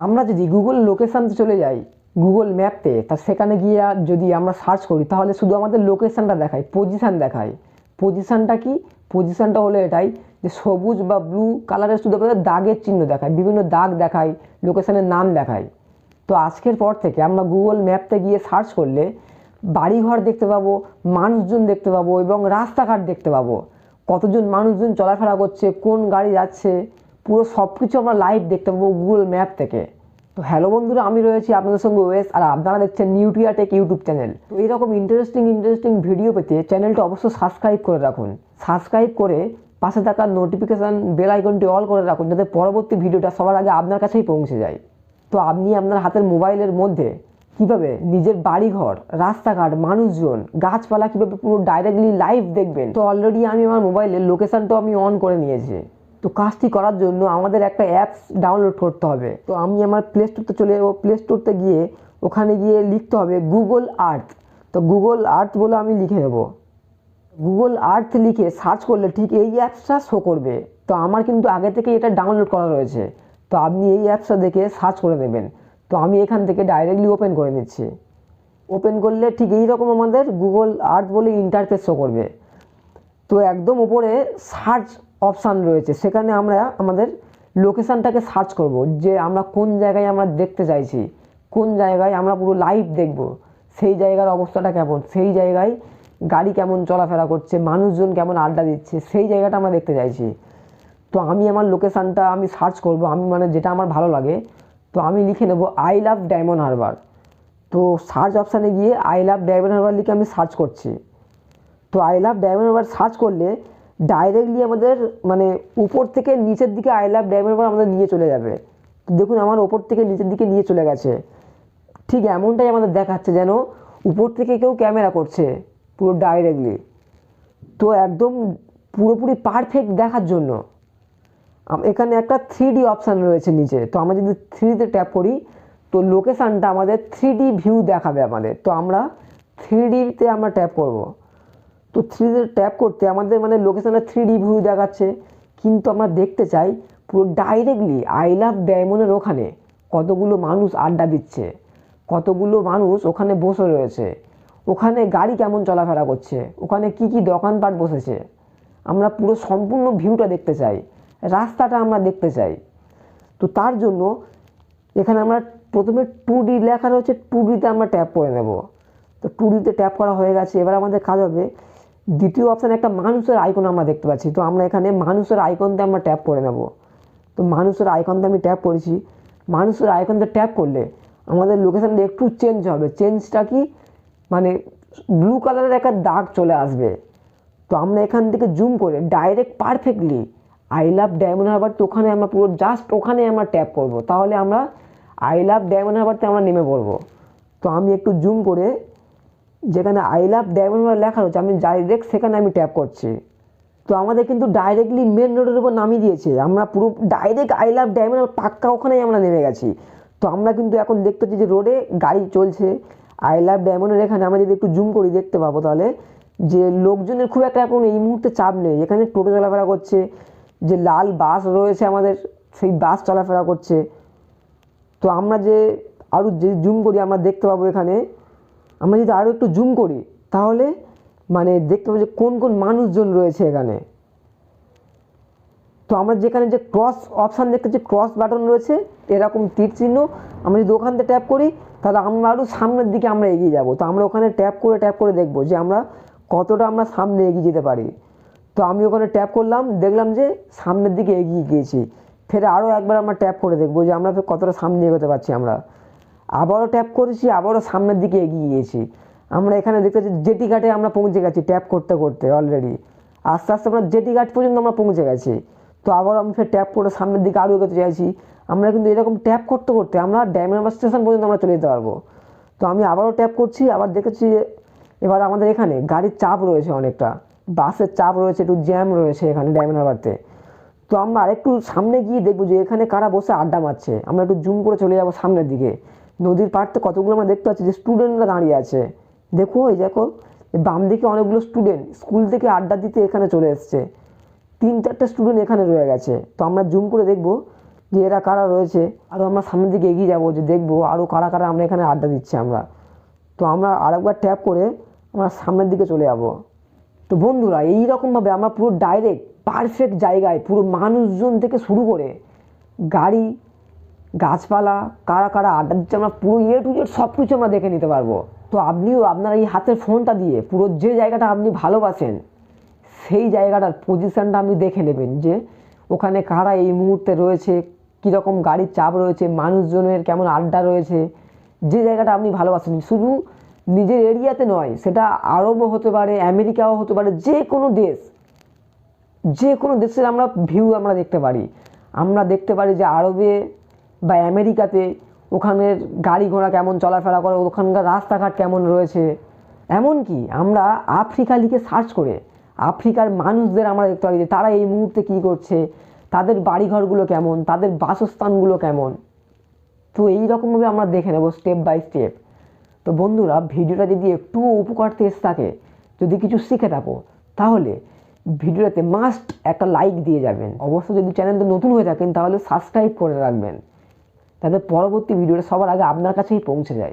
আমরা যদি গুগল লোকেশানতে চলে যাই, গুগল ম্যাপতে, তা সেখানে গিয়ে যদি আমরা সার্চ করি তাহলে শুধু আমাদের লোকেশানটা দেখায়, পজিশান দেখায়। পজিশানটা কি? পজিশানটা হলো এটাই যে সবুজ বা ব্লু কালারের শুধু আমাদের দাগের চিহ্ন দেখায়, বিভিন্ন দাগ দেখায়, লোকেশানের নাম দেখায়। তো আজকের পর থেকে আমরা গুগল ম্যাপতে গিয়ে সার্চ করলে বাড়িঘর দেখতে পাবো, মানুষজন দেখতে পাবো এবং রাস্তাঘাট দেখতে পাবো, কতজন মানুষজন চলাফেরা করছে, কোন গাড়ি যাচ্ছে, পুরো সব কিছু আমরা লাইভ দেখতে পাবো গুগল ম্যাপ থেকে। তো হ্যালো বন্ধুরা, আমি রয়েছি আপনাদের সঙ্গে ওয়েস, আর আপনারা দেখছেন নিউটিয়া টেক ইউটিউব চ্যানেল। তো এইরকম ইন্টারেস্টিং ভিডিও পেতে চ্যানেলটা অবশ্যই সাবস্ক্রাইব করে রাখুন। সাবস্ক্রাইব করে পাশে থাকা নোটিফিকেশান বেল আইকনটি অল করে রাখুন, যাতে পরবর্তী ভিডিওটা সবার আগে আপনার কাছেই পৌঁছে যায়। তো আপনি আপনার হাতের মোবাইলের মধ্যে কীভাবে নিজের বাড়িঘর, রাস্তাঘাট, মানুষজন, গাছপালা কীভাবে পুরো ডাইরেক্টলি লাইভ দেখবেন, তো অলরেডি আমি আমার মোবাইলের লোকেশানটাও আমি অন করে নিয়েছি। তো কাজটি করার জন্য আমাদের একটা অ্যাপস ডাউনলোড করতে হবে। তো আমি আমার প্লে স্টোরতে চলে যাবো। প্লে স্টোরতে গিয়ে ওখানে গিয়ে লিখতে হবে গুগল আর্থ। তো গুগল আর্থ বলে আমি লিখে নেবো। গুগল আর্থ লিখে সার্চ করলে ঠিক এই অ্যাপসটা শো করবে। তো আমার কিন্তু আগে থেকে এটা ডাউনলোড করা রয়েছে, তো আপনি এই অ্যাপসটা দেখে সার্চ করে নেবেন। তো আমি এখান থেকে ডাইরেক্টলি ওপেন করে নিচ্ছি। ওপেন করলে ঠিক এই রকম আমাদের গুগল আর্থ বলে ইন্টারফেস শো করবে। তো একদম উপরে সার্চ অপশান রয়েছে, সেখানে আমরা আমাদের লোকেশানটাকে সার্চ করব, যে আমরা কোন জায়গায় আমরা দেখতে চাইছি, কোন জায়গায় আমরা পুরো লাইভ দেখব, সেই জায়গার অবস্থাটা কেমন, সেই জায়গায় গাড়ি কেমন চলাফেরা করছে, মানুষজন কেমন আড্ডা দিচ্ছে, সেই জায়গাটা আমরা দেখতে চাইছি। তো আমি আমার লোকেশানটা আমি সার্চ করব, আমি মানে যেটা আমার ভালো লাগে। তো আমি লিখে নেব আই লাভ ডায়মন্ড হারবার। তো সার্চ অপশানে গিয়ে আই লাভ ডায়মন্ড হারবার লিখে আমি সার্চ করছি। তো I love diamond Harbour search করলে ডাইরেক্টলি আমাদের মানে উপর থেকে নিচের দিকে আই লাভ ডায়মন্ড হারবার আমাদের নিয়ে চলে যাবে। দেখুন আমার উপর থেকে নিচের দিকে নিয়ে চলে গেছে। ঠিক এমনটাই আমাদের দেখাচ্ছে যেন উপর থেকে কেউ ক্যামেরা করছে পুরো ডাইরেক্টলি। তো একদম পুরোপুরি পারফেক্ট দেখার জন্য এখানে একটা 3D অপশান রয়েছে নিচে। তো আমরা যদি 3Dতে ট্যাপ করি তো লোকেশানটা আমাদের 3D ভিউ দেখাবে আমাদের। তো আমরা 3Dতে আমরা ট্যাপ করব। তো 3Dতে ট্যাপ করতে আমাদের মানে লোকেশানে 3D ভিউ দেখাচ্ছে, কিন্তু আমরা দেখতে চাই পুরো ডাইরেক্টলি আই লাভ ডায়মন্ডের ওখানে কতগুলো মানুষ আড্ডা দিচ্ছে, কতগুলো মানুষ ওখানে বসে রয়েছে, ওখানে গাড়ি কেমন চলাফেরা করছে, ওখানে কি কি দোকানপাট বসেছে, আমরা পুরো সম্পূর্ণ ভিউটা দেখতে চাই, রাস্তাটা আমরা দেখতে চাই। তো তার জন্য এখানে আমরা প্রথমে 2D লেখা রয়েছে, 2Dতে আমরা ট্যাপ করে নেব। তো 2Dতে ট্যাপ করা হয়ে গেছে। এবার আমাদের কাজ হবে দ্বিতীয় অপশানে একটা মানুষের আইকন আমরা দেখতে পাচ্ছি। তো আমরা এখানে মানুষের আইকনতে আমরা ট্যাপ করে নেব। তো মানুষের আইকনতে আমি ট্যাপ করেছি। মানুষের আইকনতে ট্যাপ করলে আমাদের লোকেশানটা একটু চেঞ্জ হবে। চেঞ্জটা কি মানে ব্লু কালারের একটা দাগ চলে আসবে। তো আমরা এখান থেকে জুম করে direct perfectly I love diamond Harbour, তো ওখানে আমরা পুরো জাস্ট ওখানে আমরা ট্যাপ করব, তাহলে আমরা আই লাভ ডায়মন্ড হারবারতে আমরা নেমে পড়বো। তো আমি একটু জুম করে যেখানে আই লাভ ডায়মন্ড হারবার লেখা রয়েছে আমি ডাইরেক্ট সেখানে আমি ট্যাপ করছি। তো আমাদের কিন্তু ডাইরেক্টলি মেন রোডের উপর নামিয়ে দিয়েছে। আমরা পুরো direct I love diamond Harbour পাক্কা ওখানেই আমরা নেমে গেছি। তো আমরা কিন্তু এখন দেখতে পাচ্ছি যে রোডে গাড়ি চলছে আই লাভ ডায়মন্ডের এখানে। আমরা যদি একটু জুম করি দেখতে পাবো তাহলে যে লোকজনের খুব একটা এখন এই মুহূর্তে চাপ নেই। এখানে টোটো চলাফেরা করছে, যে লাল বাস রয়েছে আমাদের সেই বাস চলাফেরা করছে। তো আমরা যে আরও যে জুম করি আমরা দেখতে পাবো এখানে, আমরা যদি আরও একটু জুম করি তাহলে মানে দেখতে পাবো যে কোন কোন মানুষজন রয়েছে এখানে। তো আমরা যেখানে যে ক্রস অপশান দেখতে পাচ্ছি, ক্রস বাটন রয়েছে এরকম তীর চিহ্ন, আমরা যদি ওখান থেকে ট্যাপ করি তাহলে আমরা আরও সামনের দিকে আমরা এগিয়ে যাব। তো আমরা ওখানে ট্যাপ করে দেখবো যে আমরা কতটা আমরা সামনে এগিয়ে যেতে পারি। তো আমি ওখানে ট্যাপ করলাম, দেখলাম যে সামনের দিকে এগিয়ে গিয়েছি। ফের আরও একবার আমরা ট্যাপ করে দেখবো যে আমরা কতটা সামনে এগোতে পারছি। আমরা আবারও ট্যাপ করেছি, আবারও সামনের দিকে এগিয়ে গিয়েছি। আমরা এখানে দেখতে পাচ্ছি জেটি ঘাটে আমরা পৌঁছে গেছি ট্যাপ করতে করতে অলরেডি। আস্তে আস্তে আমরা জেটি ঘাট পর্যন্ত আমরা পৌঁছে গেছি। তো আবারও আমি ফের ট্যাপ করে সামনের দিকে আরও এগোতে চাইছি। আমরা কিন্তু এরকম ট্যাপ করতে করতে আমরা ডায়মন্ড হারবার স্টেশন পর্যন্ত আমরা চলে যেতে পারবো। তো আমি আবারও ট্যাপ করছি, আবার দেখেছি এবার আমাদের এখানে গাড়ির চাপ রয়েছে অনেকটা, বাসের চাপ রয়েছে, একটু জ্যাম রয়েছে এখানে ডায়মন্ড হারবারতে। তো আমরা আরেকটু সামনে গিয়ে দেখবো যে এখানে কারা বসে আড্ডা মারছে। আমরা একটু জুম করে চলে যাবো সামনের দিকে। নদীর পাড়তে কতগুলো আমরা দেখতে পাচ্ছি যে স্টুডেন্টরা দাঁড়িয়ে আছে। দেখো এই দেখো বাম দিকে অনেকগুলো স্টুডেন্ট স্কুল থেকে আড্ডা দিতে এখানে চলে এসছে। 3-4টে স্টুডেন্ট এখানে রয়ে গেছে। তো আমরা জুম করে দেখবো যে এরা কারা রয়েছে। আরও আমরা সামনের দিকে এগিয়ে যাবো, যে দেখবো আরও কারা কারা আমরা এখানে আড্ডা দিচ্ছি আমরা। তো আমরা আরেকবার ট্যাপ করে আমরা সামনের দিকে চলে যাবো। তো বন্ধুরা, এই রকমভাবে আমরা পুরো ডাইরেক্ট পারফেক্ট জায়গায় পুরো মানুষজন থেকে শুরু করে গাড়ি, গাছপালা, কারা কারা আড্ডা দিচ্ছে, আমরা পুরো টু জেড সব কিছু আমরা দেখে নিতে পারবো। তো আপনিও আপনার এই হাতের ফোনটা দিয়ে পুরো যে জায়গাটা আপনি ভালোবাসেন সেই জায়গাটার পজিশানটা আপনি দেখে নেবেন, যে ওখানে কারা এই মুহূর্তে রয়েছে, কীরকম গাড়ির চাপ রয়েছে, মানুষজনের কেমন আড্ডা রয়েছে। যে জায়গাটা আপনি ভালোবাসেন, শুধু নিজের এরিয়াতে নয়, সেটা আরবও হতে পারে, আমেরিকাও হতে পারে, যে কোনো দেশ, যে কোনো দেশের আমরা ভিউ আমরা দেখতে পারি। আমরা দেখতে পারি যে আরবে বা আমেরিকাতে ওখানের গাড়ি ঘোড়া কেমন চলাফেরা করে, ওখানকার রাস্তাঘাট কেমন রয়েছে। এমনকি আমরা আফ্রিকা লিখে সার্চ করে আফ্রিকার মানুষদের আমরা দেখতে পারি যে তারা এই মুহূর্তে কী করছে, তাদের বাড়িঘরগুলো কেমন, তাদের বাসস্থানগুলো কেমন। তো এই রকমভাবে আমরা দেখে নেব স্টেপ বাই স্টেপ। তো বন্ধুরা, ভিডিওটা যদি একটু উপকার এসে থাকে, যদি কিছু শিখে থাকো, তাহলে ভিডিওটাতে মাস্ট একটা লাইক দিয়ে যাবেন। অবশ্য যদি চ্যানেলটা নতুন হয়ে থাকেন তাহলে সাবস্ক্রাইব করে রাখবেন, তাতে পরবর্তী ভিডিওটা সবার আগে আপনার কাছেই পৌঁছে যায়।